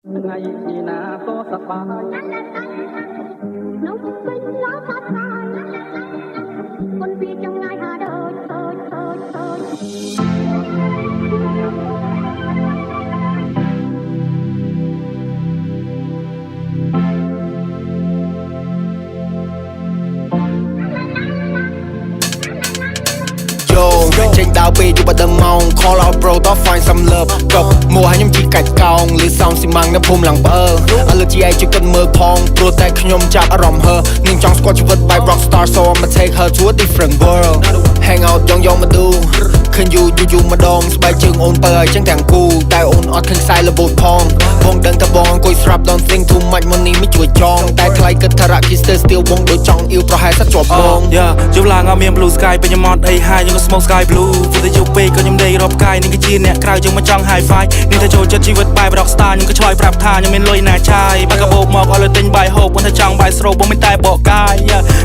ថ្ងៃពីណាក៏សប្បាយនៅពេញឡាសាត់ហើយគុនពីចង្ងាយហាដូចចេញដើរពេលយប់ដល់ម៉ោង Call out bro ត find some love កប់មួហើយខ្ញុំជីកាច់កោងឬសោងស៊ីម៉ាំងនៅភូមិឡើងបើឥឡូវជីឯងជួយគិតមើលផងព្រោះតែខ្ញុំចាប់អារម្មណ៍ហើនឹងចង់ស្គាល់ជីវិត by rockstar so I'ma take her to a different world hang out យ៉ងមកឌូឃើញយូម្ដងស្បែកជើងអូនបើអញ្ចឹងទាំងគូតែអូនអត់ឃើញខ្សែលបូតផងបងដឹងថាបងអង្គុយស្រាប់ don't think too much money មិនជួយចងតែថ្លៃគិតថារ៉ាគីស្ទើ still បងដូចចង់អ៊ីវប្រហែលសាច់ជាប់បងយប់ឡើងអត់មាន blue sky ពេញខ្ញុំអត់អី high ខ្ញុំ smoke sky blue ព្រោះតែយប់ពេកក៏ខ្ញុំដេករាប់កាយនេះគឺជាអ្នកក្រៅយើងមកចង់ high five នេះថាចូលចិត្តជីវិតបែប rockstar ខ្ញុំក៏ឆ្លើយប្រាប់ថាខ្ញុំមានលុយណាឆាយបាក់កាបោកមកអត់លើទិញបាយហូបមិនថាចង់បាយស្រូបបងមិនតែបកកាយ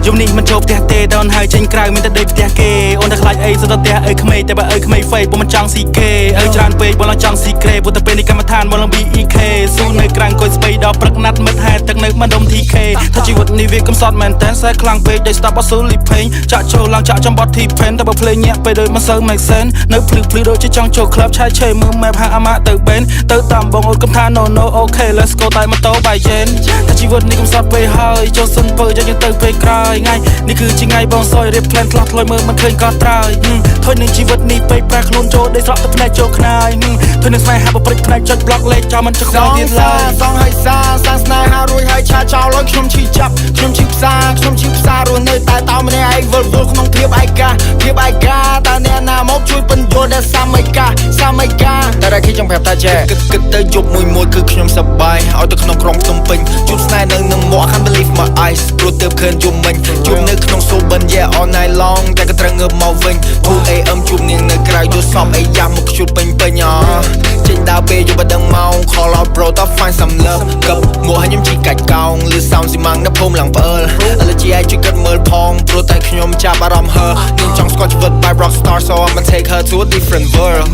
យប់នេះមិនចូលផ្ទះទេដល់ហើយចេញក្រៅមានតែដេកផ្ទះគេអូនតែខ្លាចអីសុទ្ធតែផ្ទះអើក្មេងតែបើអើក្មេង fake បងមិនចង់ស៊ីគេអើច្រើនពេកបងឡើងចង់ស៊ីក្រេព្រោះតែពេលនេះកម្មដ្ឋានបងឡើង BEK ស៊ូនៅក្រាំងកុយស្បៃដល់ព្រឹកណាត់មិត្តហែទឹកនៅមិនដុំ TK ថាជីវិតនេះវាកំសត់មែនតែខ្សែខ្លាំងពេកដេកស្ដាប់អត់ស៊ូលីផេងចាក់ចូលឡើងចាក់ចំបត់ T-Pen តែបើភ្លេងញាក់ពេលដូចមិនសូវ make sense នៅភ្លឺដូចជាចង់ចូល club ឆាយឆេមើល map ហាអាម៉ាទៅបេនទៅតាមបងអូនកំថា no okay let's go តែម៉ូតូបាយយេនថាជីវិតនេះកំសត់ពេកហើយចូលសិនពើយើងទៅពេលក្រោយថ្ងៃនេះគឺជាថ្ងៃបងសយរៀប plan ខ្លះធ្លាយមើលមិនឃើញក៏ត្រើយថយនឹងជីវិតនេះពេកប្រាខ្លួនចូលដេកស្រក់ទឹកភ្នែកចូលខ្នាយថយនឹងស្នេហាប្រព្រឹត្តផ្នែកចុច block លេខចោលមិនចុកដល់ទៀតឡើយសងហើយសាស្នេហារួយហើយឆាចោលឲ្យខ្ញុំឈឺចាប់ខ្ញុំឈឺផ្សារស់នៅតែតោម្នាក់ឯងវិលក្នុងភាពឯកាតើអ្នកណាមកជួយពន្យល់ដល់សាមីកាតែតែគេចង់ប្រាប់ថាចេះគិតទៅយប់មួយគឺខ្ញុំសប្បាយឲ្យទៅក្នុងក្រុងភ្នំពេញជួបស្នេហ៍នៅនឹងមក I can't believe my eyes ព្រោះទើបឃើញយប់មិញជួបនៅក្នុង Soben yeah all night long តែក៏ត្រូវងើបមកវិញ 2am ជួបនាងនៅក្រៅយល់សមអីយ៉ាមកខ្ជូតពេញចេញដើរពេលយប់ដល់ម៉ោង Call out bro ត find some love កប់មកហើយខ្ញុំជីកាច់កោងឬសោងស៊ីម៉ាំងនៅភូមិឡើងបើឥឡូវជីឯងជួយគិតមើលផងព្រោះតែខ្ញុំចាប់អារម្មណ៍ហើនឹងចង់ស្គាល់ជីវិត by rockstar so I'ma take her to a different world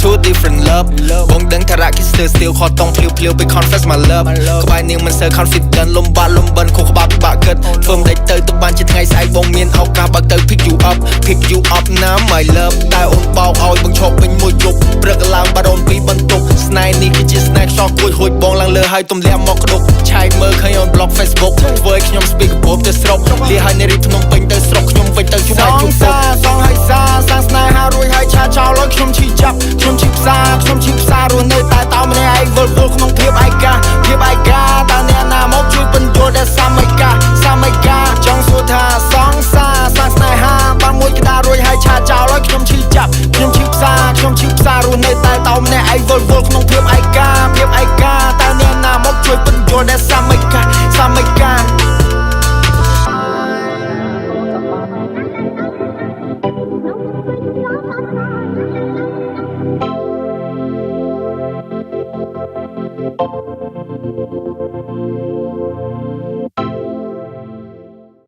to a different love បងដឹងថារ៉ាគីស្ទើ still ខតង់ភ្លាវទៅ confess my love ក្បែរនាងមិនសូវ confident លំបិនខុសក្បាលពិបាកគិតធ្វើមិនដេចទៅបានជាថ្ងៃស្អែកបងមានឱកាសបើទៅ pick you up ណា my love តែអូនបោកឲ្យបងឈប់ពេញមួយយប់ព្រឹកឡើងបាត់អូនពីបន្ទប់ស្នេហ៍នេះគឺជាស្នេហ៍ខ្យល់គួចហួចបងឡើងលើហើយទម្លាក់មកក្ដុកឆែកមើលឃើញអូន block Facebook ធ្វើឲ្យខ្ញុំ speak បបទៅស្រុកលាហើយនៅរីភ្នំពេញទៅស្រុកខ្ញុំវិញទៅជួបហើយជួបសងហើយសាស្នេហារួយហើយឆាចោលឲ្យខ្ញុំឈឺចាប់ខ្ញុំឈឺផ្សារស់នៅតែតោម្នាក់ឯងវិលក្នុងភាព